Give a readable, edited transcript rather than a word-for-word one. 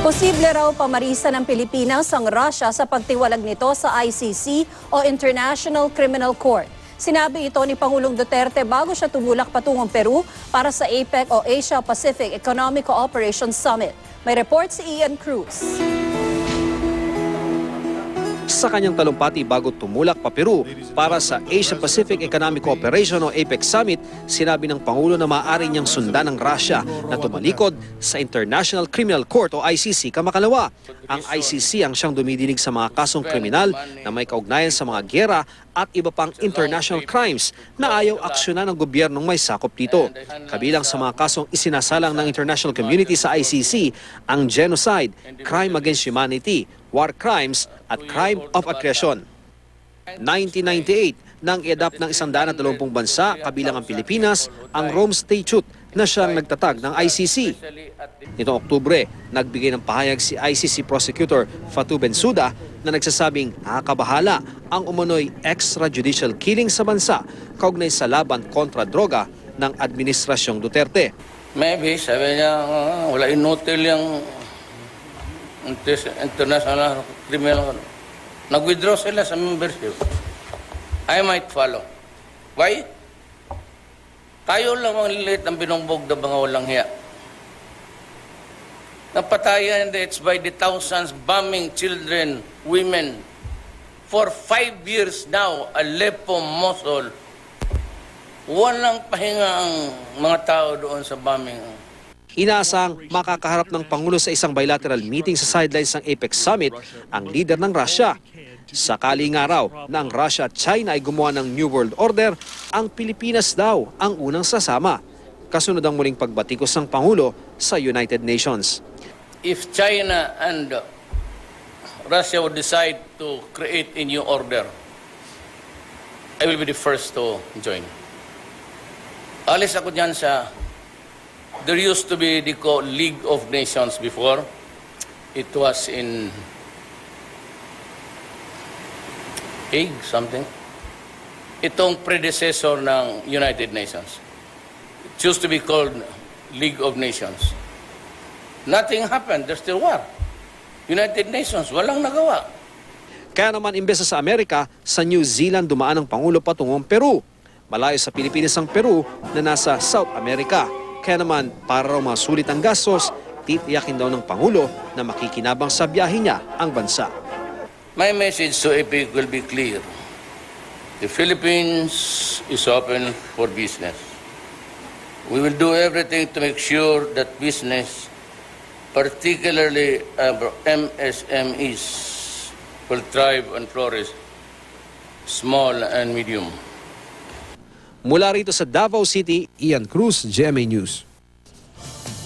Posible raw pamarisa ng Pilipinas ang Russia sa pagtiwalag nito sa ICC o International Criminal Court. Sinabi ito ni Pangulong Duterte bago siya tumulak patungong Peru para sa APEC o Asia Pacific Economic Cooperation Summit. May report si Ian Cruz. Sa kanyang talumpati bago tumulak pa Peru para sa Asia Pacific Economic Cooperation o APEC Summit, sinabi ng Pangulo na maaari niyang sundan ng Russia na tumalikod sa International Criminal Court o ICC kamakalawa. Ang ICC ang siyang dumidinig sa mga kasong kriminal na may kaugnayan sa mga giyera at iba pang international crimes na ayaw aksyonan ng gobyernong may sakop dito. Kabilang sa mga kasong isinasalang ng international community sa ICC ang genocide, crime against humanity, war crimes at crime of aggression. 1998, nang i-adapt ng 120 bansa, kabilang ang Pilipinas, ang Rome Statute na siyang nagtatag ng ICC. Nitong Oktubre, nagbigay ng pahayag si ICC Prosecutor Fatou Bensouda na nagsasabing nakakabahala ang umano'y extrajudicial killing sa bansa kaugnay sa laban kontra droga ng Administrasyong Duterte. Maybe, sabi niya, wala inutil yung international criminal. Nag-withdraw sila sa membership. I might follow. Why? Tayo lang ang lilit ang binugbog na mga walang hiya. Napatayan deaths by the thousands, bombing children, women. For 5 years now, Aleppo, Mosul, walang pahinga ang mga tao doon sa bombing. Inaasang makakaharap ng Pangulo sa isang bilateral meeting sa sidelines ng APEC Summit ang leader ng Russia. Sakali nga raw na ang Russia at China ay gumawa ng New World Order, ang Pilipinas daw ang unang sasama. Kasunod ang muling pagbatikos ng Pangulo sa United Nations. If China and Russia would decide to create a new order, I will be the first to join. Alis ako dyan sa... There used to be the League of Nations before. It was in Hague, something. Itong predecessor ng United Nations. It used to be called League of Nations. Nothing happened. There's still war. United Nations, walang nagawa. Kaya naman imbes sa Amerika, sa New Zealand dumaan ang Pangulo patungong Peru. Malayo sa Pilipinas ang Peru na nasa South America. Kaya naman, para raw masulit ang gastos, titiyakin daw ng Pangulo na makikinabang sa biyahe niya ang bansa. My message to APEC will be clear. The Philippines is open for business. We will do everything to make sure that business, particularly MSMEs, will thrive and flourish, small and medium. Mula rito sa Davao City, Ian Cruz, GMA News.